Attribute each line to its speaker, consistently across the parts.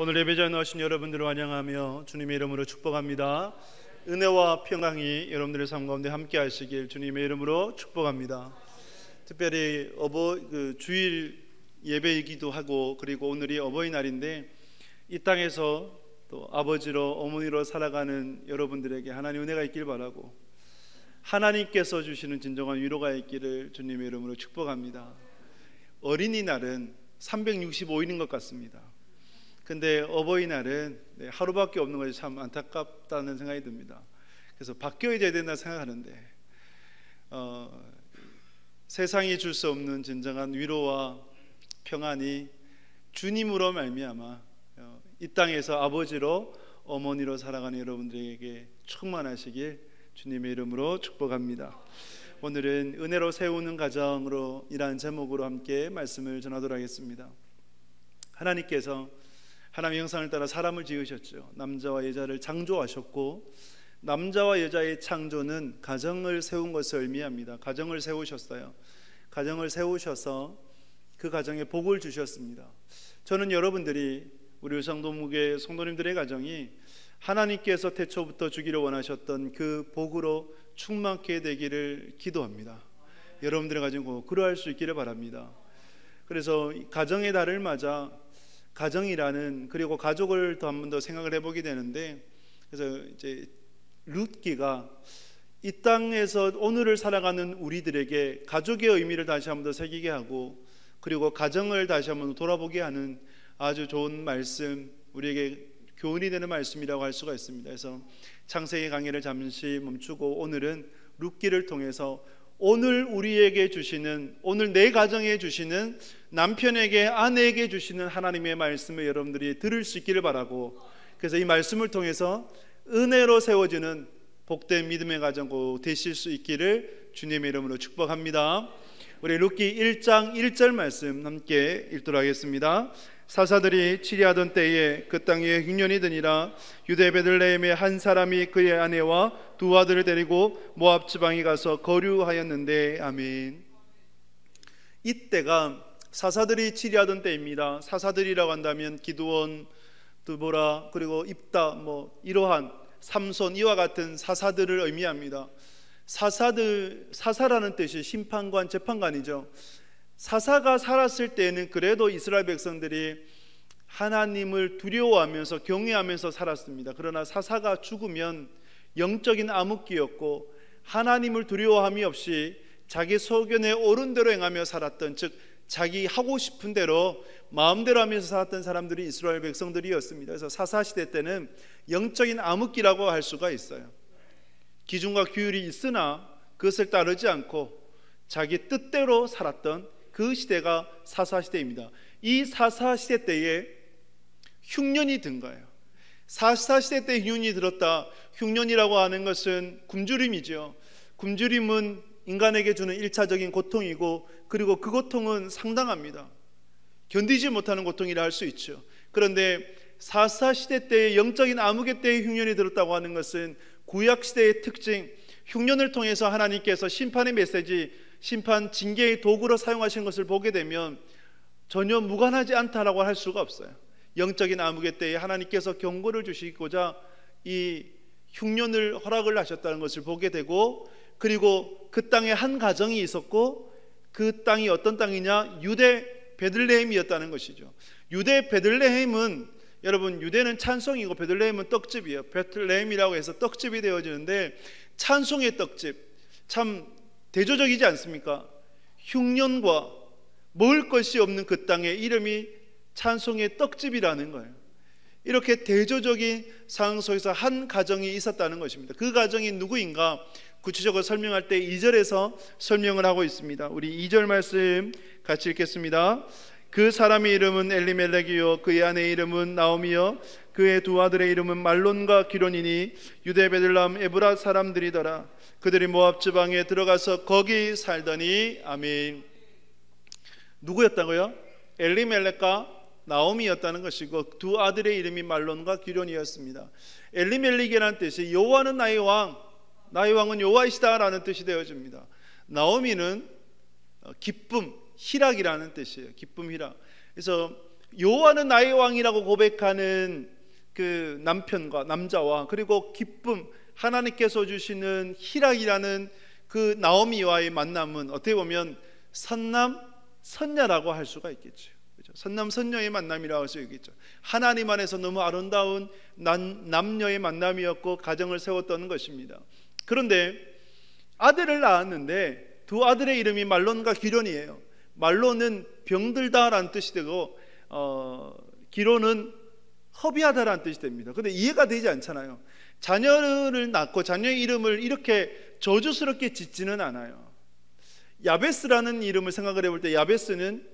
Speaker 1: 오늘 예배자에 나오신 여러분들을 환영하며 주님의 이름으로 축복합니다. 은혜와 평강이 여러분들의 삶 가운데 함께 하시길 주님의 이름으로 축복합니다. 특별히 주일 예배이기도 하고, 그리고 오늘이 어버이날인데 이 땅에서 또 아버지로 어머니로 살아가는 여러분들에게 하나님 은혜가 있길 바라고, 하나님께서 주시는 진정한 위로가 있기를 주님의 이름으로 축복합니다. 어린이날은 365일인 것 같습니다. 근데 어버이날은 하루밖에 없는 것이 참 안타깝다는 생각이 듭니다. 그래서 바뀌어야 된다 생각하는데 세상이 줄 수 없는 진정한 위로와 평안이 주님으로 말미암아 이 땅에서 아버지로 어머니로 살아가는 여러분들에게 충만하시길 주님의 이름으로 축복합니다. 오늘은 은혜로 세우는 가정으로 이라는 제목으로 함께 말씀을 전하도록 하겠습니다. 하나님께서 하나님의 형상을 따라 사람을 지으셨죠. 남자와 여자를 창조하셨고, 남자와 여자의 창조는 가정을 세운 것을 의미합니다. 가정을 세우셨어요. 가정을 세우셔서 그 가정에 복을 주셨습니다. 저는 여러분들이, 우리 의성도무교회 성도님들의 가정이 하나님께서 태초부터 주기를 원하셨던 그 복으로 충만케 되기를 기도합니다. 여러분들의 가정이 그러할 수 있기를 바랍니다. 그래서 가정의 달을 맞아 가정이라는, 그리고 가족을 더 한 번 더 생각을 해보게 되는데, 그래서 이제 룻기가 이 땅에서 오늘을 살아가는 우리들에게 가족의 의미를 다시 한 번 더 새기게 하고, 그리고 가정을 다시 한 번 돌아보게 하는 아주 좋은 말씀, 우리에게 교훈이 되는 말씀이라고 할 수가 있습니다. 그래서 창세기 강의를 잠시 멈추고 오늘은 룻기를 통해서 오늘 우리에게 주시는, 오늘 내 가정에 주시는, 남편에게 아내에게 주시는 하나님의 말씀을 여러분들이 들을 수 있기를 바라고, 그래서 이 말씀을 통해서 은혜로 세워지는 복된 믿음의 가정 되실 수 있기를 주님의 이름으로 축복합니다. 우리 룻기 1장 1절 말씀 함께 읽도록 하겠습니다. 사사들이 치리하던 때에 그 땅 위에 흉년이 드니라. 유대 베들레헴의 한 사람이 그의 아내와 두 아들을 데리고 모압 지방에 가서 거류하였는데. 아멘. 이때가 사사들이 치리하던 때입니다. 사사들이라고 한다면 기드온, 드보라, 그리고 입다, 이러한 삼손, 이와 같은 사사들을 의미합니다. 사사라는 뜻이 심판관, 재판관이죠. 사사가 살았을 때는 그래도 이스라엘 백성들이 하나님을 두려워하면서 경외하면서 살았습니다. 그러나 사사가 죽으면 영적인 암흑기였고, 하나님을 두려워함이 없이 자기 소견에 옳은 대로 행하며 살았던, 즉 자기 하고 싶은 대로 마음대로 하면서 살았던 사람들이 이스라엘 백성들이었습니다. 그래서 사사시대 때는 영적인 암흑기라고 할 수가 있어요. 기준과 규율이 있으나 그것을 따르지 않고 자기 뜻대로 살았던 그 시대가 사사시대입니다. 이 사사시대 때에 흉년이 든 거예요. 사사시대 때 흉년이 들었다. 흉년이라고 하는 것은 굶주림이죠. 굶주림은 인간에게 주는 1차적인 고통이고, 그리고 그 고통은 상당합니다. 견디지 못하는 고통이라 할 수 있죠. 그런데 사사시대 때의 영적인 암흑의 때의 흉년이 들었다고 하는 것은 구약시대의 특징, 흉년을 통해서 하나님께서 심판의 메시지, 심판 징계의 도구로 사용하신 것을 보게 되면 전혀 무관하지 않다라고 할 수가 없어요. 영적인 암흑의 때에 하나님께서 경고를 주시고자 이 흉년을 허락을 하셨다는 것을 보게 되고, 그리고 그 땅에 한 가정이 있었고, 그 땅이 어떤 땅이냐? 유대 베들레헴이었다는 것이죠. 유대 베들레헴은, 여러분, 유대는 찬송이고 베들레헴은 떡집이에요. 베들레헴이라고 해서 떡집이 되어지는데, 찬송의 떡집, 참 대조적이지 않습니까? 흉년과 먹을 것이 없는 그 땅의 이름이 찬송의 떡집이라는 거예요. 이렇게 대조적인 상황 속에서 한 가정이 있었다는 것입니다. 그 가정이 누구인가? 구체적으로 설명할 때 2절에서 설명을 하고 있습니다. 우리 2절 말씀 같이 읽겠습니다. 그 사람의 이름은 엘리멜렉이요 그의 아내의 이름은 나오미요 그의 두 아들의 이름은 말론과 기론이니 유대 베들레헴 에브라 사람들이더라. 그들이 모압 지방에 들어가서 거기 살더니. 아멘. 누구였다고요? 엘리멜렉과 나오미였다는 것이고, 두 아들의 이름이 말론과 기론이었습니다. 엘리멜렉이라는 뜻이 여호와는 나의 왕, 나의 왕은 여호와이시다 라는 뜻이 되어집니다. 나오미는 기쁨, 희락이라는 뜻이에요. 기쁨, 희락. 그래서 여호와는 나의 왕이라고 고백하는 그 남자와 그리고 기쁨, 하나님께서 주시는 희락이라는 그 나오미와의 만남은 어떻게 보면 선남 선녀라고 할 수가 있겠죠. 그렇죠? 선남 선녀의 만남이라고 할 수 있겠죠. 하나님 안에서 너무 아름다운 남녀의 만남이었고 가정을 세웠던 것입니다. 그런데 아들을 낳았는데 두 아들의 이름이 말론과 기론이에요. 말론은 병들다라는 뜻이 되고 기론은 허비하다라는 뜻이 됩니다. 그런데 이해가 되지 않잖아요. 자녀를 낳고 자녀의 이름을 이렇게 저주스럽게 짓지는 않아요. 야베스라는 이름을 생각을 해볼 때 야베스는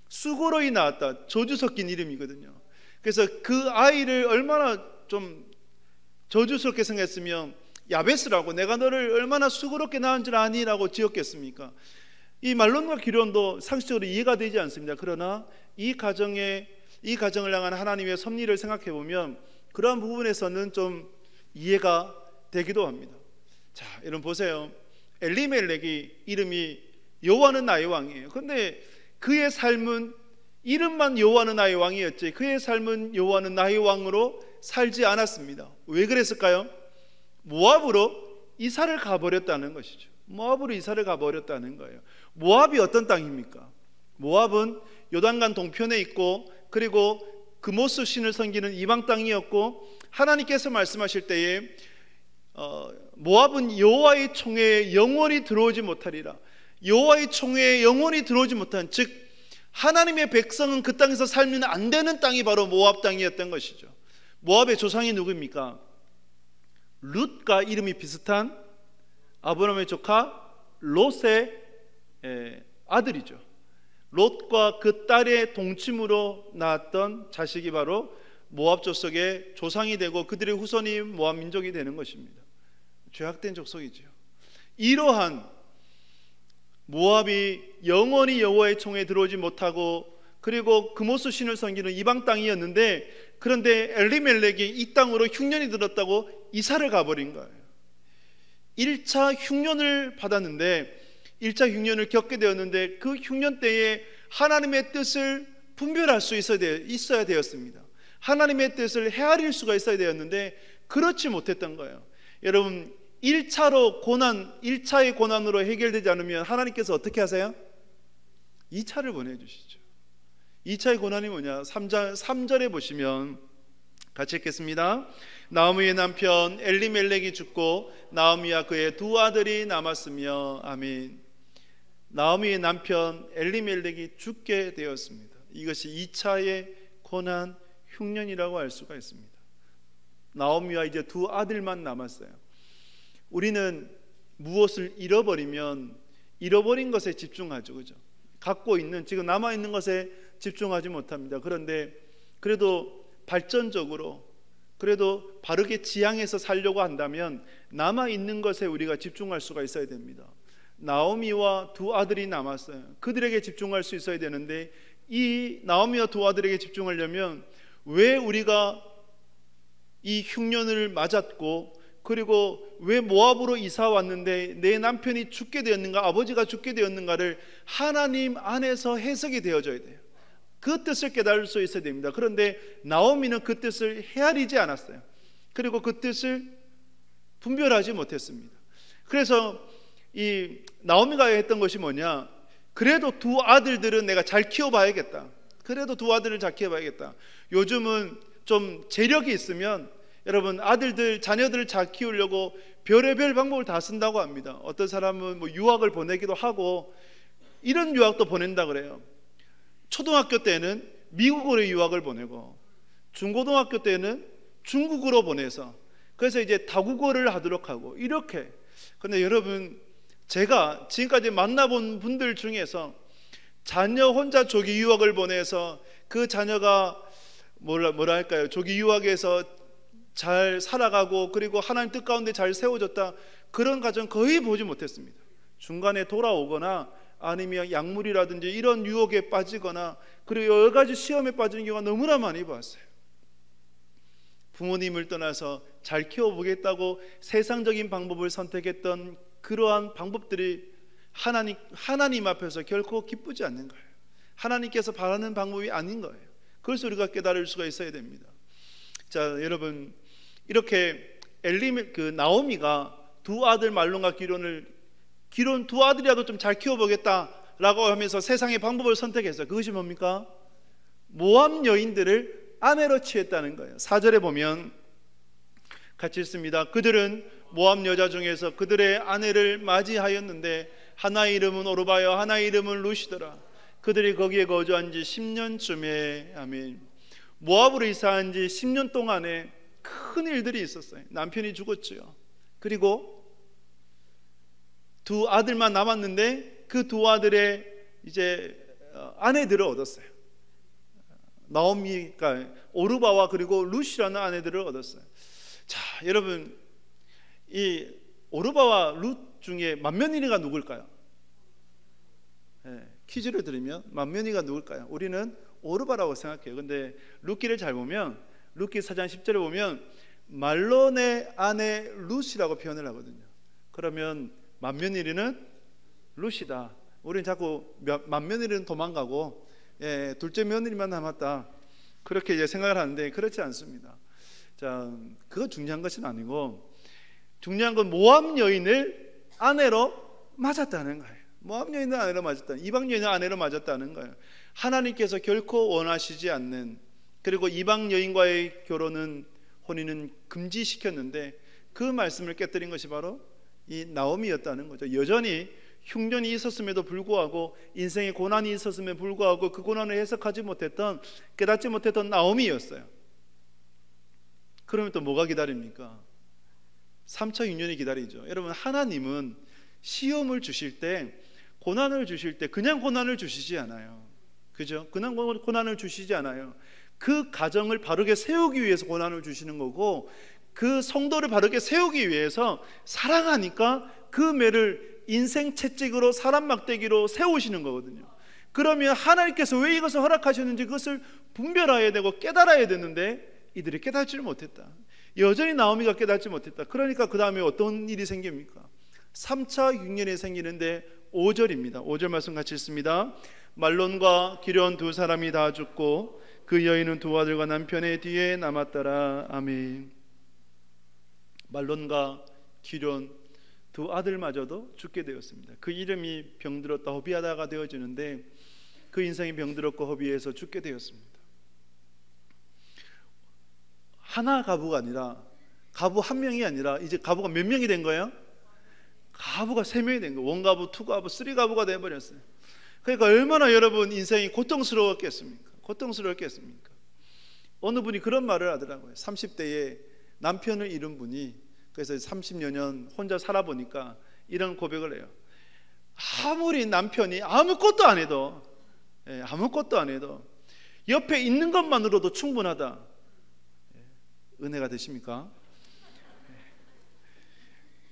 Speaker 1: 수고로이 나왔다, 저주 섞인 이름이거든요. 그래서 그 아이를 얼마나 좀 저주스럽게 생각했으면 야베스라고, 내가 너를 얼마나 수고롭게 낳은 줄 아니? 라고 지었겠습니까? 이 말론과 기론도 상식적으로 이해가 되지 않습니다. 그러나 이 가정을 향한 하나님의 섭리를 생각해 보면 그러한 부분에서는 좀 이해가 되기도 합니다. 자, 여러분 보세요. 엘리멜렉이 이름이 여호와는 나의 왕이에요. 그런데 그의 삶은 이름만 여호와는 나의 왕이었지 그의 삶은 여호와는 나의 왕으로 살지 않았습니다. 왜 그랬을까요? 모압으로 이사를 가버렸다는 것이죠. 모압으로 이사를 가버렸다는 거예요. 모압이 어떤 땅입니까? 모압은 요단강 동편에 있고 그리고 그모스 신을 섬기는 이방 땅이었고, 하나님께서 말씀하실 때에 모압은 여호와의 총회에 영원히 들어오지 못하리라. 여호와의 총회에 영원히 들어오지 못한, 즉 하나님의 백성은 그 땅에서 살면 안 되는 땅이 바로 모압 땅이었던 것이죠. 모압의 조상이 누구입니까? 룻과 이름이 비슷한 아브라함의 조카 롯의 아들이죠. 롯과 그 딸의 동침으로 낳았던 자식이 바로 모압 족속의 조상이 되고 그들의 후손이 모압 민족이 되는 것입니다. 죄악된 족속이죠. 이러한 모압이 영원히 여호와의 총에 들어오지 못하고 그리고 그모스 신을 섬기는 이방 땅이었는데, 그런데 엘리멜렉이 이 땅으로 흉년이 들었다고 이사를 가버린 거예요. 1차 흉년을 받았는데, 1차 흉년을 겪게 되었는데 그 흉년 때에 하나님의 뜻을 분별할 수 있어야 되었습니다. 하나님의 뜻을 헤아릴 수가 있어야 되었는데 그렇지 못했던 거예요. 여러분, 1차의 고난으로 해결되지 않으면 하나님께서 어떻게 하세요? 2차를 보내주시죠. 2차의 고난이 뭐냐? 3절에 보시면 같이 읽겠습니다. 나오미의 남편 엘리멜렉이 죽고 나오미와 그의 두 아들이 남았으며. 아멘. 나오미의 남편 엘리멜렉이 죽게 되었습니다. 이것이 2차의 고난 흉년이라고 할 수가 있습니다. 나오미와 이제 두 아들만 남았어요. 우리는 무엇을 잃어버리면 잃어버린 것에 집중하죠, 그죠? 갖고 있는, 지금 남아있는 것에 집중하지 못합니다. 그런데 그래도 발전적으로, 그래도 바르게 지향해서 살려고 한다면 남아있는 것에 우리가 집중할 수가 있어야 됩니다. 나오미와 두 아들이 남았어요. 그들에게 집중할 수 있어야 되는데, 이 나오미와 두 아들에게 집중하려면 왜 우리가 이 흉년을 맞았고, 그리고 왜 모압으로 이사 왔는데 내 남편이 죽게 되었는가, 아버지가 죽게 되었는가를 하나님 안에서 해석이 되어져야 돼요. 그 뜻을 깨달을 수 있어야 됩니다. 그런데 나오미는 그 뜻을 헤아리지 않았어요. 그리고 그 뜻을 분별하지 못했습니다. 그래서 이 나오미가 했던 것이 뭐냐? 그래도 두 아들들은 내가 잘 키워봐야겠다. 그래도 두 아들을 잘 키워봐야겠다. 요즘은 좀 재력이 있으면 여러분, 자녀들을 잘 키우려고 별의별 방법을 다 쓴다고 합니다. 어떤 사람은 뭐 유학을 보내기도 하고, 이런 유학도 보낸다 그래요. 초등학교 때는 미국으로 유학을 보내고, 중고등학교 때는 중국으로 보내서, 그래서 이제 다국어를 하도록 하고, 이렇게. 그런데 여러분, 제가 지금까지 만나본 분들 중에서 자녀 혼자 조기 유학을 보내서 그 자녀가 뭐랄까요, 조기 유학에서 잘 살아가고 그리고 하나님 뜻 가운데 잘 세워졌다, 그런 가정 거의 보지 못했습니다. 중간에 돌아오거나 아니면 약물이라든지 이런 유혹에 빠지거나 그리고 여러 가지 시험에 빠지는 경우가 너무나 많이 봤어요. 부모님을 떠나서 잘 키워보겠다고 세상적인 방법을 선택했던 그러한 방법들이 하나님 앞에서 결코 기쁘지 않는 거예요. 하나님께서 바라는 방법이 아닌 거예요. 그것을 우리가 깨달을 수가 있어야 됩니다. 자, 여러분, 이렇게 나오미가 두 아들 말론과 기론 두 아들이라도 좀 잘 키워보겠다라고 하면서 세상의 방법을 선택했어요. 그것이 뭡니까? 모압 여인들을 아내로 취했다는 거예요. 4절에 보면 같이 읽습니다. 그들은 모압 여자 중에서 그들의 아내를 맞이하였는데 하나의 이름은 오르바요 하나의 이름은 루시더라. 그들이 거기에 거주한 지 10년쯤에 아멘. 모압으로 이사한 지 10년 동안에 큰 일들이 있었어요. 남편이 죽었죠. 그리고 두 아들만 남았는데 그 두 아들의 이제 아내들을 얻었어요. 나오미가 오르바와 그리고 루시라는 아내들을 얻었어요. 자, 여러분, 이 오르바와 룻 중에 맏며느리가 누굴까요? 퀴즈를 드리면 맏며느리가 누굴까요? 우리는 오르바라고 생각해요. 근데 룻기를 잘 보면 룻기 4장 10절에 보면 말론의 아내 룻이라고 표현을 하거든요. 그러면 맏며느리는 룻이다. 우리는 자꾸 맏며느리는 도망가고 둘째 며느리만 남았다, 그렇게 이제 생각을 하는데 그렇지 않습니다. 자, 그거 중요한 것은 아니고 중요한 건 모압 여인을 아내로 맞았다는 거예요. 모압 여인을 아내로 맞았다, 이방 여인을 아내로 맞았다는 거예요. 하나님께서 결코 원하시지 않는, 그리고 이방 여인과의 혼인은 금지시켰는데 그 말씀을 깨뜨린 것이 바로 이 나오미였다는 거죠. 여전히 흉년이 있었음에도 불구하고, 인생의 고난이 있었음에도 불구하고 그 고난을 해석하지 못했던, 깨닫지 못했던 나오미였어요. 그러면 또 뭐가 기다립니까? 3차 흉년이 기다리죠. 여러분, 하나님은 시험을 주실 때, 고난을 주실 때 그냥 고난을 주시지 않아요. 그죠? 그냥 고난을 주시지 않아요. 그 가정을 바르게 세우기 위해서 고난을 주시는 거고, 그 성도를 바르게 세우기 위해서 사랑하니까 그 매를 인생 채찍으로 사람 막대기로 세우시는 거거든요. 그러면 하나님께서 왜 이것을 허락하셨는지 그것을 분별해야 되고 깨달아야 되는데 이들이 깨닫지를 못했다. 여전히 나오미가 깨닫지 못했다. 그러니까 그 다음에 어떤 일이 생깁니까? 3차 흉년이 생기는데 5절입니다. 5절 말씀 같이 읽습니다. 말론과 기련 두 사람이 다 죽고 그 여인은 두 아들과 남편의 뒤에 남았더라. 아멘. 말론과 기련 두 아들마저도 죽게 되었습니다. 그 이름이 병들었다 허비하다가 되어지는데 그 인생이 병들었고 허비해서 죽게 되었습니다. 하나 가부가 아니라, 가부 한 명이 아니라 이제 가부가 몇 명이 된 거예요? 가부가 3명이 된 거예요. 원가부, 투가부, 쓰리가부가 되어버렸어요. 그러니까 얼마나 여러분 인생이 고통스러웠겠습니까? 고통스러웠겠습니까? 어느 분이 그런 말을 하더라고요. 30대에 남편을 잃은 분이, 그래서 30여 년 혼자 살아보니까 이런 고백을 해요. 아무리 남편이 아무것도 안 해도 옆에 있는 것만으로도 충분하다. 은혜가 되십니까?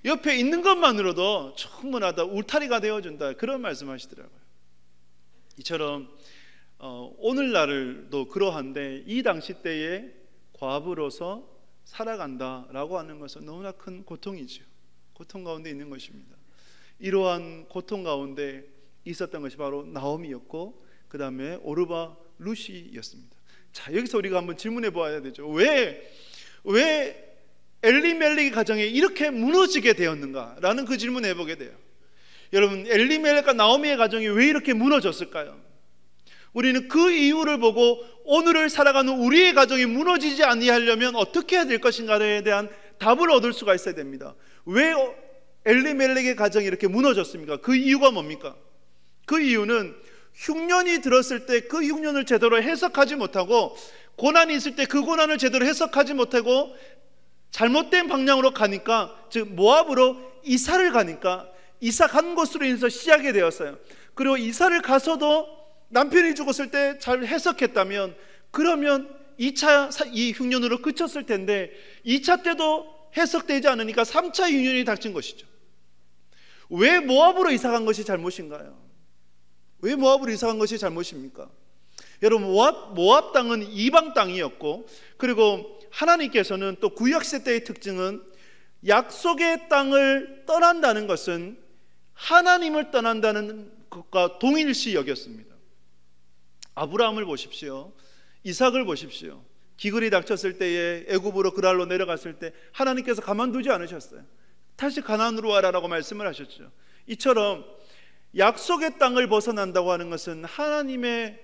Speaker 1: 옆에 있는 것만으로도 충분하다, 울타리가 되어준다, 그런 말씀하시더라고요. 이처럼 오늘날도 그러한데 이 당시 때에 과부로서 살아간다라고 하는 것은 너무나 큰 고통이죠. 고통 가운데 있는 것입니다. 이러한 고통 가운데 있었던 것이 바로 나오미였고, 그 다음에 오르바 루시였습니다. 자, 여기서 우리가 한번 질문해 보아야 되죠. 왜 엘리멜렉의 가정이 이렇게 무너지게 되었는가라는 그 질문을 해보게 돼요. 여러분, 엘리멜렉과 나오미의 가정이 왜 이렇게 무너졌을까요? 우리는 그 이유를 보고 오늘을 살아가는 우리의 가정이 무너지지 아니하려면 어떻게 해야 될 것인가에 대한 답을 얻을 수가 있어야 됩니다. 왜 엘리멜렉의 가정이 이렇게 무너졌습니까? 그 이유가 뭡니까? 그 이유는 흉년이 들었을 때 그 흉년을 제대로 해석하지 못하고, 고난이 있을 때 그 고난을 제대로 해석하지 못하고 잘못된 방향으로 가니까, 즉 모압으로 이사를 가니까, 이사 간 것으로 인해서 시작이 되었어요. 그리고 이사를 가서도 남편이 죽었을 때 잘 해석했다면, 그러면 2차 이 흉년으로 그쳤을 텐데 2차 때도 해석되지 않으니까 3차 흉년이 닥친 것이죠. 왜 모압으로 이사간 것이 잘못인가요? 왜 모압으로 이사간 것이 잘못입니까? 여러분, 모압 땅은 이방 땅이었고, 그리고 하나님께서는 또 구약시대의 특징은 약속의 땅을 떠난다는 것은 하나님을 떠난다는 것과 동일시 여겼습니다. 아브라함을 보십시오. 이삭을 보십시오. 기근이 닥쳤을 때에 애굽으로 그랄로 내려갔을 때 하나님께서 가만두지 않으셨어요. 다시 가나안으로 와라라고 말씀을 하셨죠. 이처럼 약속의 땅을 벗어난다고 하는 것은 하나님을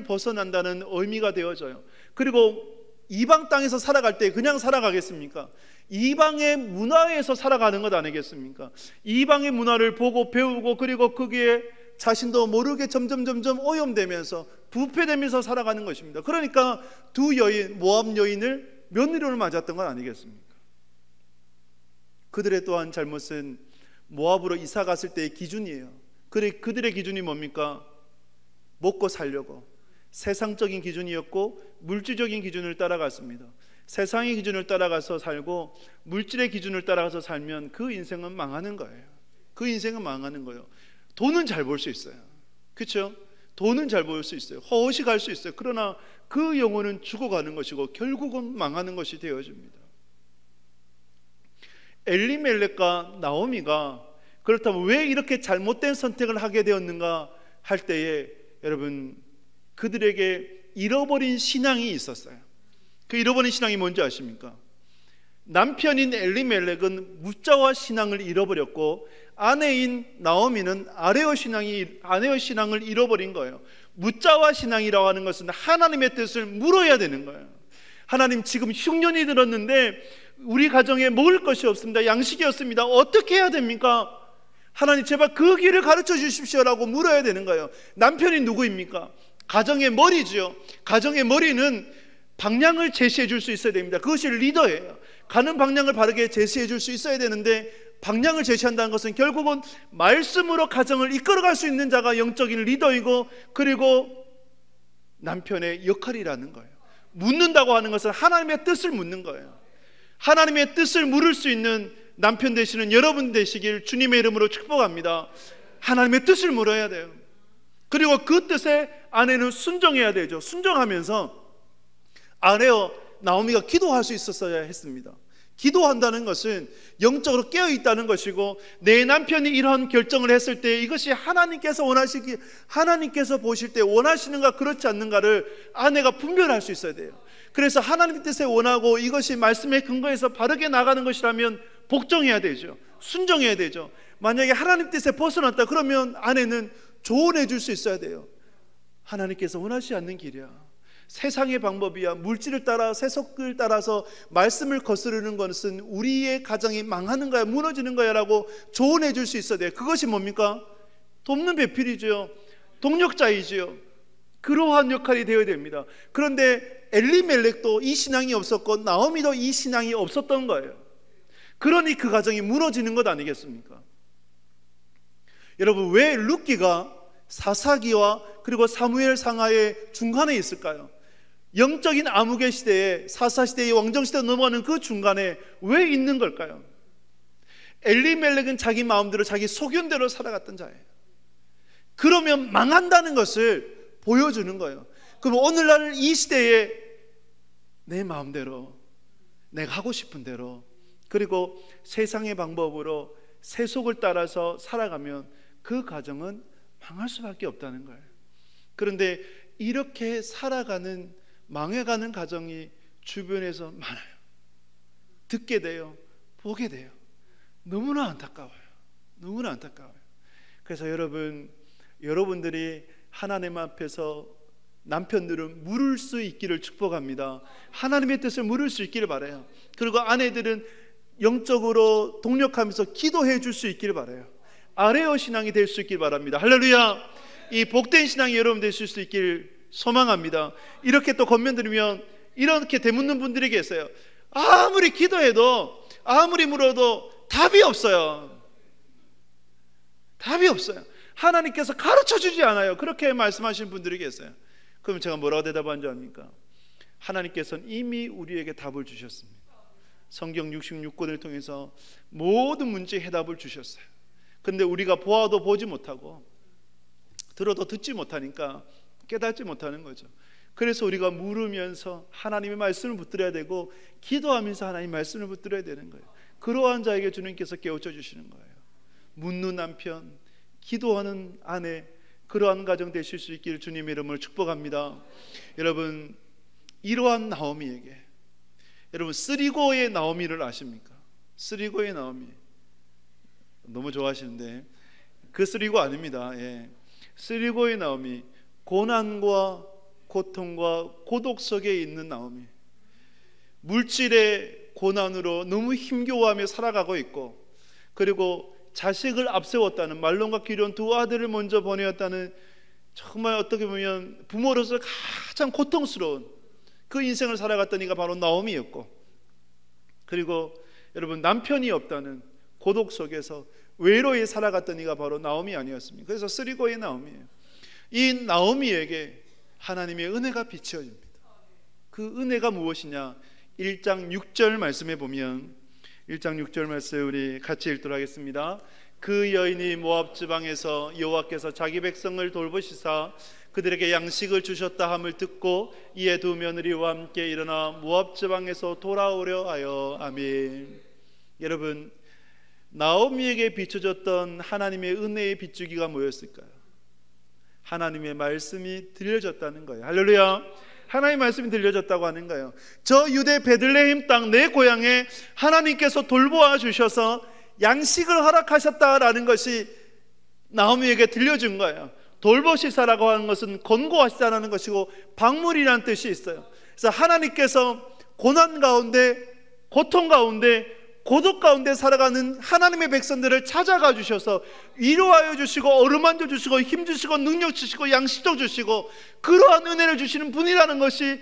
Speaker 1: 벗어난다는 의미가 되어져요. 그리고 이방 땅에서 살아갈 때 그냥 살아가겠습니까? 이방의 문화에서 살아가는 것 아니겠습니까? 이방의 문화를 보고 배우고 그리고 거기에 자신도 모르게 점점 오염되면서 부패되면서 살아가는 것입니다. 그러니까 두 여인, 모압 여인을 며느리로 맞았던 건 아니겠습니까? 그들의 또한 잘못은 모압으로 이사 갔을 때의 기준이에요. 그들의 기준이 뭡니까? 먹고 살려고 세상적인 기준이었고 물질적인 기준을 따라갔습니다. 세상의 기준을 따라가서 살고 물질의 기준을 따라가서 살면 그 인생은 망하는 거예요. 그 인생은 망하는 거예요. 돈은 잘 벌 수 있어요. 그렇죠? 돈은 잘 벌 수 있어요. 허엇이 갈 수 있어요. 그러나 그 영혼은 죽어가는 것이고 결국은 망하는 것이 되어집니다. 엘리멜렉과 나오미가 그렇다면 왜 이렇게 잘못된 선택을 하게 되었는가 할 때에 여러분, 그들에게 잃어버린 신앙이 있었어요. 그 잃어버린 신앙이 뭔지 아십니까? 남편인 엘리멜렉은 묻자와 신앙을 잃어버렸고 아내인 나오미는 아레어 신앙을 잃어버린 거예요. 묻자와 신앙이라고 하는 것은 하나님의 뜻을 물어야 되는 거예요. 하나님, 지금 흉년이 들었는데 우리 가정에 먹을 것이 없습니다. 양식이 없습니다. 어떻게 해야 됩니까? 하나님, 제발 그 길을 가르쳐 주십시오라고 물어야 되는 거예요. 남편이 누구입니까? 가정의 머리죠. 가정의 머리는 방향을 제시해 줄 수 있어야 됩니다. 그것이 리더예요. 가는 방향을 바르게 제시해 줄 수 있어야 되는데, 방향을 제시한다는 것은 결국은 말씀으로 가정을 이끌어갈 수 있는 자가 영적인 리더이고, 그리고 남편의 역할이라는 거예요. 묻는다고 하는 것은 하나님의 뜻을 묻는 거예요. 하나님의 뜻을 물을 수 있는 남편 되시는 여러분 되시길 주님의 이름으로 축복합니다. 하나님의 뜻을 물어야 돼요. 그리고 그 뜻에 아내는 순종해야 되죠. 순종하면서 아내와 나오미가 기도할 수 있었어야 했습니다. 기도한다는 것은 영적으로 깨어있다는 것이고, 내 남편이 이러한 결정을 했을 때 이것이 하나님께서 보실 때 원하시는가 그렇지 않는가를 아내가 분별할 수 있어야 돼요. 그래서 하나님의 뜻에 원하고 이것이 말씀에 근거해서 바르게 나가는 것이라면 복종해야 되죠. 순종해야 되죠. 만약에 하나님 뜻에 벗어났다 그러면 아내는 조언해 줄 수 있어야 돼요. 하나님께서 원하시지 않는 길이야. 세상의 방법이야. 물질을 따라 세속을 따라서 말씀을 거스르는 것은 우리의 가정이 망하는 거야, 무너지는 거야 라고 조언해 줄 수 있어야 돼요. 그것이 뭡니까? 돕는 배필이죠. 동력자이죠. 그러한 역할이 되어야 됩니다. 그런데 엘리멜렉도 이 신앙이 없었고 나오미도 이 신앙이 없었던 거예요. 그러니 그 가정이 무너지는 것 아니겠습니까? 여러분, 왜 룻기가 사사기와 그리고 사무엘 상하의 중간에 있을까요? 영적인 암흑의 시대에, 사사시대의 왕정시대에 넘어가는 그 중간에 왜 있는 걸까요? 엘리멜렉은 자기 마음대로 자기 소견대로 살아갔던 자예요. 그러면 망한다는 것을 보여주는 거예요. 그럼 오늘날 이 시대에 내 마음대로, 내가 하고 싶은 대로, 그리고 세상의 방법으로 세속을 따라서 살아가면 그 가정은 망할 수밖에 없다는 거예요. 그런데 이렇게 살아가는, 망해가는 가정이 주변에서 많아요. 듣게 돼요. 보게 돼요. 너무나 안타까워요. 너무나 안타까워요. 그래서 여러분들이 하나님 앞에서 남편들은 물을 수 있기를 축복합니다. 하나님의 뜻을 물을 수 있기를 바라요. 그리고 아내들은 영적으로 동력하면서 기도해 줄 수 있기를 바라요. 아레어 신앙이 될 수 있기를 바랍니다. 할렐루야. 이 복된 신앙이 여러분 되실 수 있기를 소망합니다. 이렇게 또 권면드리면 이렇게 되묻는 분들이 계세요. 아무리 기도해도, 아무리 물어도 답이 없어요. 답이 없어요. 하나님께서 가르쳐 주지 않아요. 그렇게 말씀하시는 분들이 계세요. 그럼 제가 뭐라고 대답한 줄 압니까? 하나님께서는 이미 우리에게 답을 주셨습니다. 성경 66권을 통해서 모든 문제의 해답을 주셨어요. 근데 우리가 보아도 보지 못하고 들어도 듣지 못하니까 깨닫지 못하는 거죠. 그래서 우리가 물으면서 하나님의 말씀을 붙들어야 되고, 기도하면서 하나님의 말씀을 붙들어야 되는 거예요. 그러한 자에게 주님께서 깨우쳐 주시는 거예요. 묻는 남편, 기도하는 아내, 그러한 가정 되실 수 있기를 주님의 이름으로 축복합니다. 여러분, 이러한 나오미에게, 여러분 쓰리고의 나오미를 아십니까? 쓰리고의 나오미 너무 좋아하시는데 그 쓰리고 아닙니다. 쓰리고의 나오미, 고난과 고통과 고독 속에 있는 나오미, 물질의 고난으로 너무 힘겨워하며 살아가고 있고, 그리고 자식을 앞세웠다는, 말론과 기럨 두 아들을 먼저 보내었다는, 정말 어떻게 보면 부모로서 가장 고통스러운 그 인생을 살아갔던 이가 바로 나오미였고, 그리고 여러분 남편이 없다는 고독 속에서 외로이 살아갔던 이가 바로 나오미 아니었습니까? 그래서 쓰리고의 나오미예요. 이 나오미에게 하나님의 은혜가 비춰집니다. 그 은혜가 무엇이냐? 1장 6절 말씀에 보면, 1장 6절 말씀 우리 같이 읽도록 하겠습니다. 그 여인이 모압 지방에서 여호와께서 자기 백성을 돌보시사 그들에게 양식을 주셨다 함을 듣고 이에 두 며느리와 함께 일어나 모압 지방에서 돌아오려 하여. 아멘. 여러분, 나오미에게 비춰졌던 하나님의 은혜의 비추기가 뭐였을까요? 하나님의 말씀이 들려졌다는 거예요. 할렐루야. 하나님의 말씀이 들려졌다고 하는 거예요. 저 유대 베들레헴 땅 내 고향에 하나님께서 돌보아 주셔서 양식을 허락하셨다라는 것이 나오미에게 들려준 거예요. 돌보시사라고 하는 것은 권고하시다라는 것이고 방물이라는 뜻이 있어요. 그래서 하나님께서 고난 가운데, 고통 가운데, 고독 가운데 살아가는 하나님의 백성들을 찾아가 주셔서 위로하여 주시고 어루만져 주시고 힘 주시고 능력 주시고 양식도 주시고 그러한 은혜를 주시는 분이라는 것이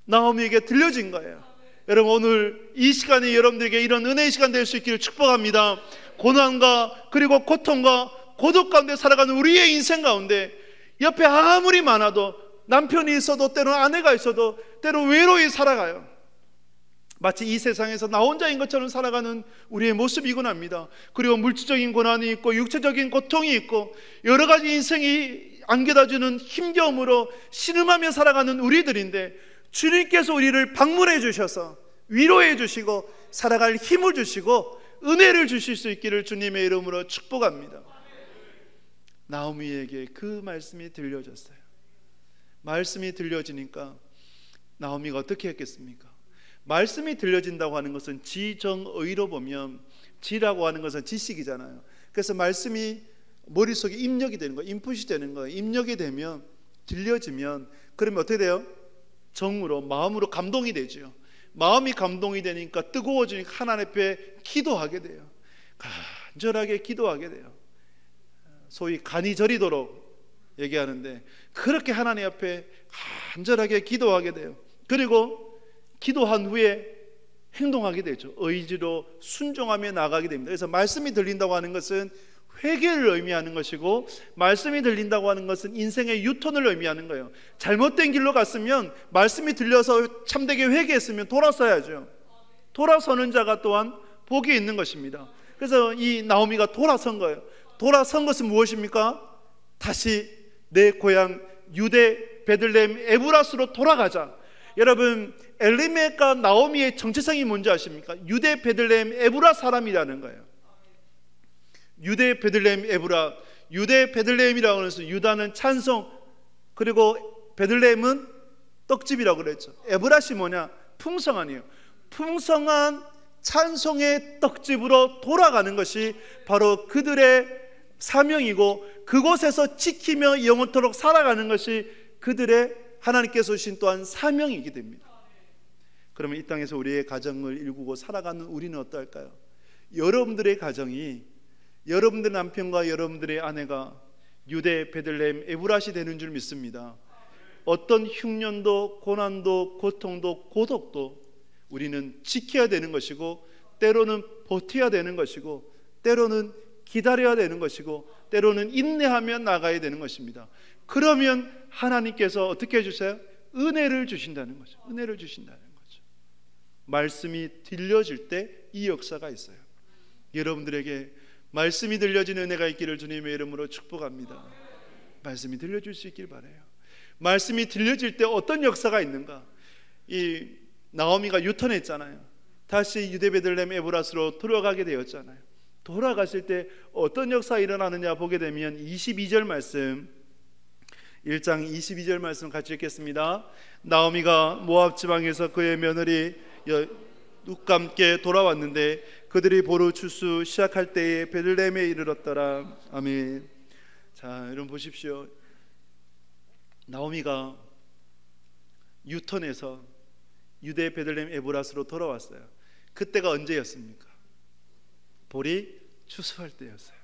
Speaker 1: 나오미에게 들려진 거예요. 여러분, 오늘 이 시간이 여러분들에게 이런 은혜의 시간 될 수 있기를 축복합니다. 고난과 그리고 고통과 고독 가운데 살아가는 우리의 인생 가운데 옆에 아무리 많아도, 남편이 있어도 때로는 아내가 있어도 때로 외로이 살아가요. 마치 이 세상에서 나 혼자인 것처럼 살아가는 우리의 모습이곤 합니다. 그리고 물질적인 고난이 있고 육체적인 고통이 있고 여러 가지 인생이 안겨다주는 힘겨움으로 신음하며 살아가는 우리들인데, 주님께서 우리를 방문해 주셔서 위로해 주시고 살아갈 힘을 주시고 은혜를 주실 수 있기를 주님의 이름으로 축복합니다. 나오미에게 그 말씀이 들려졌어요. 말씀이 들려지니까 나오미가 어떻게 했겠습니까? 말씀이 들려진다고 하는 것은 지정의로 보면, 지라고 하는 것은 지식이잖아요. 그래서 말씀이 머릿속에 입력이 되는 거예요. 인풋이 되는 거예요. 입력이 되면, 들려지면, 그러면 어떻게 돼요? 정으로, 마음으로 감동이 되죠. 마음이 감동이 되니까 뜨거워지니까 하나님 앞에 기도하게 돼요. 간절하게 기도하게 돼요. 소위 간이 저리도록 얘기하는데, 그렇게 하나님 앞에 간절하게 기도하게 돼요. 그리고 기도한 후에 행동하게 되죠. 의지로 순종하며 나가게 됩니다. 그래서 말씀이 들린다고 하는 것은 회개를 의미하는 것이고, 말씀이 들린다고 하는 것은 인생의 유턴을 의미하는 거예요. 잘못된 길로 갔으면 말씀이 들려서 참되게 회개했으면 돌아서야죠. 돌아서는 자가 또한 복이 있는 것입니다. 그래서 이 나오미가 돌아선 거예요. 돌아선 것은 무엇입니까? 다시 내 고향 유대 베들레헴 에브라스로 돌아가자. 여러분, 엘리멜렉과 나오미의 정체성이 뭔지 아십니까? 유대 베들레헴 에브라 사람이라는 거예요. 유대 베들레헴 에브라, 유대 베들레헴이라고 해서 유다는 찬송, 그리고 베들레헴은 떡집이라고 그랬죠. 에브라시 뭐냐? 풍성한이에요. 풍성한 찬송의 떡집으로 돌아가는 것이 바로 그들의 사명이고, 그곳에서 지키며 영원토록 살아가는 것이 그들의 하나님께서 주신 또한 사명이게 됩니다. 그러면 이 땅에서 우리의 가정을 일구고 살아가는 우리는 어떨까요? 여러분들의 가정이, 여러분들의 남편과 여러분들의 아내가 유대 베들레헴 에브라시 되는 줄 믿습니다. 어떤 흉년도 고난도 고통도 고독도 우리는 지켜야 되는 것이고, 때로는 버텨야 되는 것이고, 때로는 기다려야 되는 것이고, 때로는 인내하며 나가야 되는 것입니다. 그러면 하나님께서 어떻게 해주세요? 은혜를 주신다는 거죠. 은혜를 주신다는 거죠. 말씀이 들려질 때 이 역사가 있어요. 여러분들에게 말씀이 들려지는 은혜가 있기를 주님의 이름으로 축복합니다. 말씀이 들려줄 수 있길 바라요. 말씀이 들려질 때 어떤 역사가 있는가? 이 나오미가 유턴했잖아요. 다시 유대 베들레헴 에브라스로 들어가게 되었잖아요. 돌아가실 때 어떤 역사가 일어나느냐 보게 되면 22절 말씀, 1장 22절 말씀 같이 읽겠습니다. 나오미가 모압 지방에서 그의 며느리 룻과 함께 돌아왔는데 그들이 보루 추수 시작할 때에 베들레헴에 이르렀더라. 아멘. 자, 여러분 보십시오. 나오미가 유턴해서 유대 베들레헴 에브라스로 돌아왔어요. 그때가 언제였습니까? 보리 추수할 때였어요.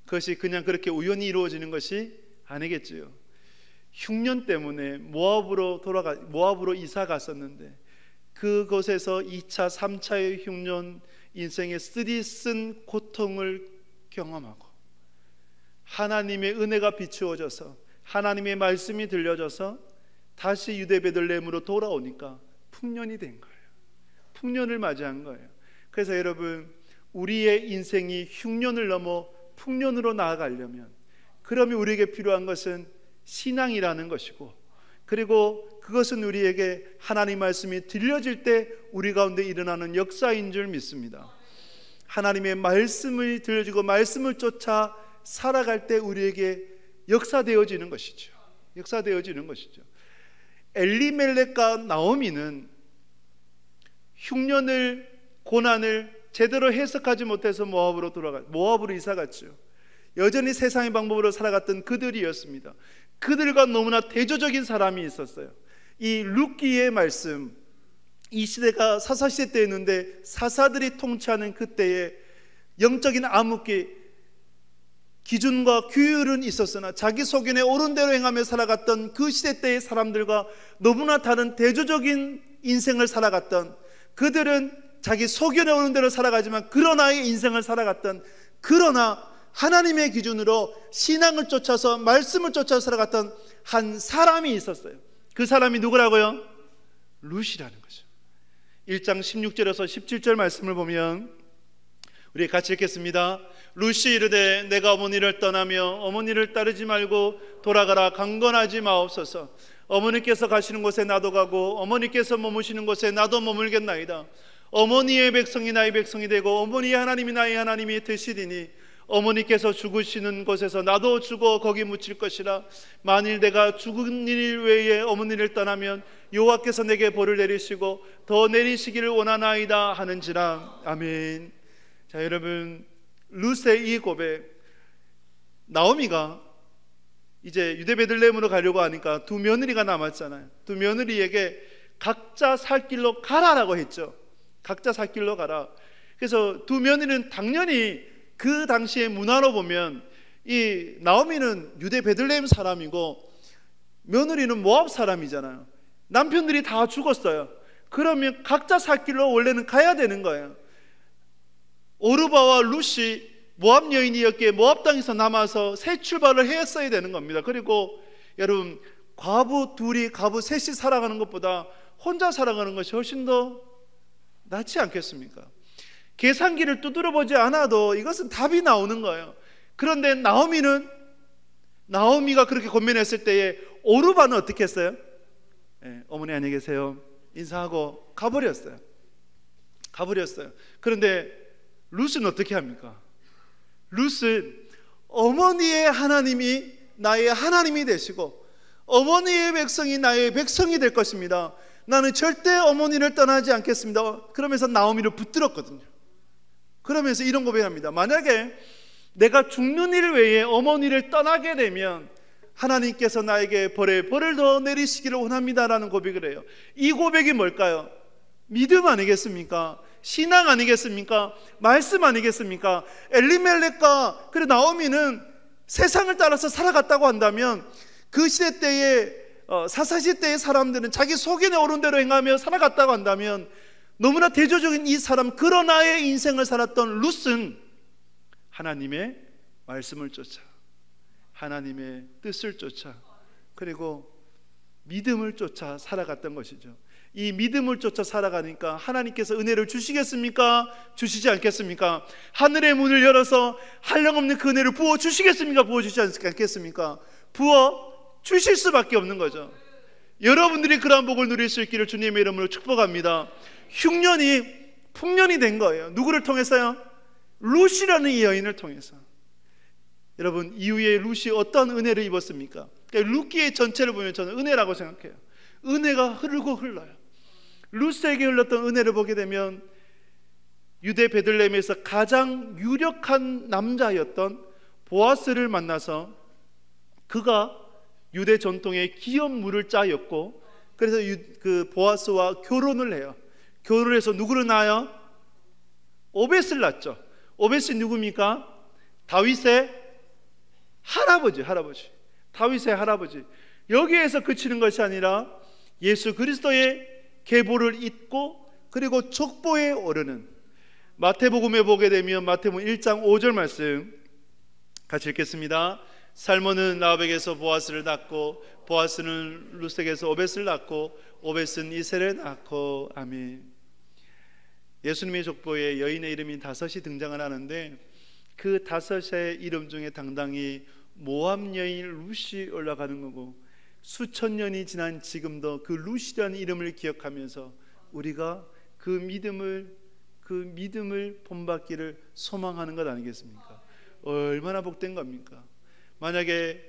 Speaker 1: 그것이 그냥 그렇게 우연히 이루어지는 것이 아니겠지요. 흉년 때문에 모압으로 이사 갔었는데 그곳에서 2차, 3차의 흉년, 인생의 쓰디쓴 고통을 경험하고 하나님의 은혜가 비추어져서 하나님의 말씀이 들려져서 다시 유대 베들레헴으로 돌아오니까 풍년이 된 거예요. 풍년을 맞이한 거예요. 그래서 여러분, 우리의 인생이 흉년을 넘어 풍년으로 나아가려면, 그러면 우리에게 필요한 것은 신앙이라는 것이고, 그리고 그것은 우리에게 하나님 말씀이 들려질 때 우리 가운데 일어나는 역사인 줄 믿습니다. 하나님의 말씀을 들려주고 말씀을 쫓아 살아갈 때 우리에게 역사되어지는 것이죠. 역사되어지는 것이죠. 엘리멜렉과 나오미는 흉년을, 고난을 제대로 해석하지 못해서 모압으로 이사 갔죠. 여전히 세상의 방법으로 살아갔던 그들이었습니다. 그들과 너무나 대조적인 사람이 있었어요. 이 룻기의 말씀, 이 시대가 사사시대 때였는데 사사들이 통치하는 그때에 영적인 암흑기, 기준과 규율은 있었으나 자기 소견에 옳은 대로 행하며 살아갔던 그 시대 때의 사람들과 너무나 다른 대조적인 인생을 살아갔던, 그들은 자기 소견에 옳은 대로 살아가지만 그러나의 인생을 살아갔던, 그러나 하나님의 기준으로 신앙을 쫓아서 말씀을 쫓아서 살아갔던 한 사람이 있었어요. 그 사람이 누구라고요? 룻이라는 거죠. 1장 16절에서 17절 말씀을 보면 우리 같이 읽겠습니다. 룻이 이르되 내가 어머니를 떠나며 어머니를 따르지 말고 돌아가라. 강건하지 마옵소서. 어머니께서 가시는 곳에 나도 가고 어머니께서 머무시는 곳에 나도 머물겠나이다. 어머니의 백성이 나의 백성이 되고 어머니의 하나님이 나의 하나님이 되시리니 어머니께서 죽으시는 곳에서 나도 죽어 거기 묻힐 것이라. 만일 내가 죽은 일 외에 어머니를 떠나면 여호와께서 내게 벌을 내리시고 더 내리시기를 원하나이다 하는지라. 아멘. 자, 여러분, 룻의 이 고백, 나오미가 이제 유대 베들레헴으로 가려고 하니까 두 며느리가 남았잖아요. 두 며느리에게 각자 살 길로 가라라고 했죠. 각자 살 길로 가라. 그래서 두 며느리는 당연히 그 당시의 문화로 보면 이 나오미는 유대 베들레헴 사람이고 며느리는 모압 사람이잖아요. 남편들이 다 죽었어요. 그러면 각자 살 길로 원래는 가야 되는 거예요. 오르바와 룻이 모압 여인이었기에 모압 땅에서 남아서 새 출발을 했어야 되는 겁니다. 그리고 여러분, 과부 둘이, 과부 셋이 살아가는 것보다 혼자 살아가는 것이 훨씬 더 낫지 않겠습니까? 계산기를 두드려 보지 않아도 이것은 답이 나오는 거예요. 그런데 나오미가 그렇게 고민했을 때에 오르바는 어떻게 했어요? 어머니 안녕히 계세요 인사하고 가버렸어요. 그런데 룻은 어떻게 합니까? 룻은 어머니의 하나님이 나의 하나님이 되시고 어머니의 백성이 나의 백성이 될 것입니다. 나는 절대 어머니를 떠나지 않겠습니다. 그러면서 나오미를 붙들었거든요. 그러면서 이런 고백합니다. 만약에 내가 죽는 일 외에 어머니를 떠나게 되면 하나님께서 나에게 벌을 더 내리시기를 원합니다라는 고백을 해요. 이 고백이 뭘까요? 믿음 아니겠습니까? 신앙 아니겠습니까? 말씀 아니겠습니까? 엘리멜렉과 그리고 나오미는 세상을 따라서 살아갔다고 한다면 그 시대 때의 사사시 때의 사람들은 자기 소견에 옳은 대로 행하며 살아갔다고 한다면 너무나 대조적인 이 사람, 그러나의 인생을 살았던 룻은 하나님의 말씀을 쫓아, 하나님의 뜻을 쫓아, 그리고 믿음을 쫓아 살아갔던 것이죠. 이 믿음을 쫓아 살아가니까 하나님께서 은혜를 주시겠습니까? 주시지 않겠습니까? 하늘의 문을 열어서 한량없는 그 은혜를 부어 주시겠습니까? 부어 주시지 않겠습니까? 부어 주실 수밖에 없는 거죠. 여러분들이 그러한 복을 누릴 수 있기를 주님의 이름으로 축복합니다. 흉년이 풍년이 된 거예요. 누구를 통해서요? 룻이라는 이 여인을 통해서. 여러분, 이후에 룻이 어떤 은혜를 입었습니까? 그러니까 룻기의 전체를 보면 저는 은혜라고 생각해요. 은혜가 흐르고 흘러요. 룻에게 흘렀던 은혜를 보게 되면 유대 베들레헴에서 가장 유력한 남자였던 보아스를 만나서 그가 유대 전통의 기업 물을 짜였고, 그래서 그 보아스와 결혼을 해요. 결혼을 해서 누구를 낳아요? 오벳을 낳죠. 오벳이 누굽니까? 다윗의 할아버지. 다윗의 할아버지. 여기에서 그치는 것이 아니라 예수 그리스도의 계보를 잇고 그리고 족보에 오르는, 마태복음에 보게 되면 마태복음 1장 5절 말씀 같이 읽겠습니다. 살몬은 라합에게서 보아스를 낳고, 보아스는 룻에게서 오벳을 낳고, 오벳은 이새를 낳고. 아멘. 예수님의 족보에 여인의 이름이 5이 등장을 하는데 그 5의 이름 중에 당당히 모압 여인 룻이 올라가는 거고, 수천 년이 지난 지금도 그 룻이라는 이름을 기억하면서 우리가 그 믿음을 본받기를 소망하는 것 아니겠습니까? 얼마나 복된 겁니까? 만약에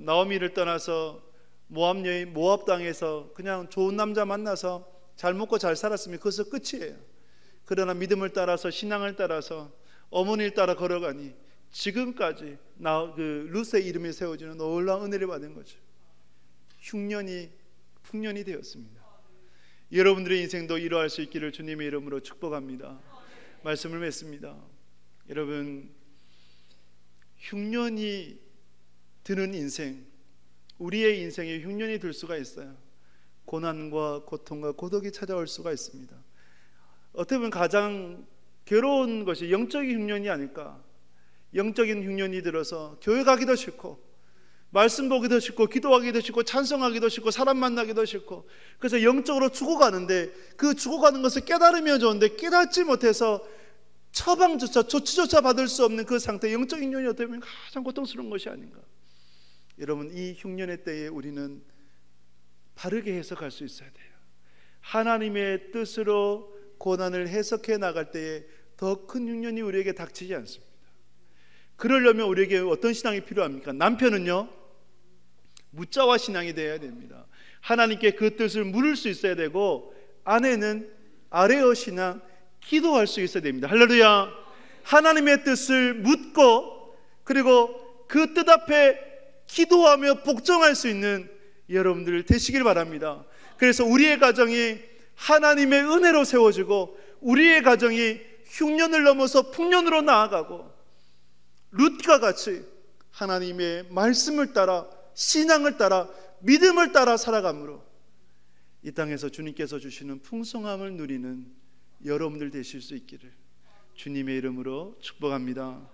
Speaker 1: 나오미를 떠나서 모압 여인, 모압 땅에서 그냥 좋은 남자 만나서 잘 먹고 잘 살았으면 그것은 끝이에요. 그러나 믿음을 따라서, 신앙을 따라서, 어머니를 따라 걸어가니 지금까지 그 룻의 이름이 세워지는 놀라운 은혜를 받은 거죠. 흉년이 풍년이 되었습니다. 여러분들의 인생도 이러할 수 있기를 주님의 이름으로 축복합니다. 말씀을 맺습니다. 여러분, 흉년이 드는 인생, 우리의 인생에 흉년이 들 수가 있어요. 고난과 고통과 고독이 찾아올 수가 있습니다. 어떻게 보면 가장 괴로운 것이 영적인 흉년이 아닐까. 영적인 흉년이 들어서 교회 가기도 싫고, 말씀 보기도 싫고, 기도하기도 싫고, 찬송하기도 싫고, 사람 만나기도 싫고, 그래서 영적으로 죽어가는데, 그 죽어가는 것을 깨달으면 좋은데 깨닫지 못해서 처방조차, 조치조차 받을 수 없는 그 상태, 영적인 흉년이 어떻게 보면 가장 고통스러운 것이 아닌가. 여러분, 이 흉년의 때에 우리는 바르게 해석할 수 있어야 돼요. 하나님의 뜻으로 고난을 해석해 나갈 때에 더 큰 흉년이 우리에게 닥치지 않습니다. 그러려면 우리에게 어떤 신앙이 필요합니까? 남편은요, 무자와 신앙이 되어야 됩니다. 하나님께 그 뜻을 물을 수 있어야 되고, 아내는 아뢰어 신앙, 기도할 수 있어야 됩니다. 할렐루야. 하나님의 뜻을 묻고 그리고 그 뜻 앞에 기도하며 복종할 수 있는 여러분들 되시길 바랍니다. 그래서 우리의 가정이 하나님의 은혜로 세워지고, 우리의 가정이 흉년을 넘어서 풍년으로 나아가고, 룻과 같이 하나님의 말씀을 따라, 신앙을 따라, 믿음을 따라 살아감으로 이 땅에서 주님께서 주시는 풍성함을 누리는 여러분들 되실 수 있기를 주님의 이름으로 축복합니다.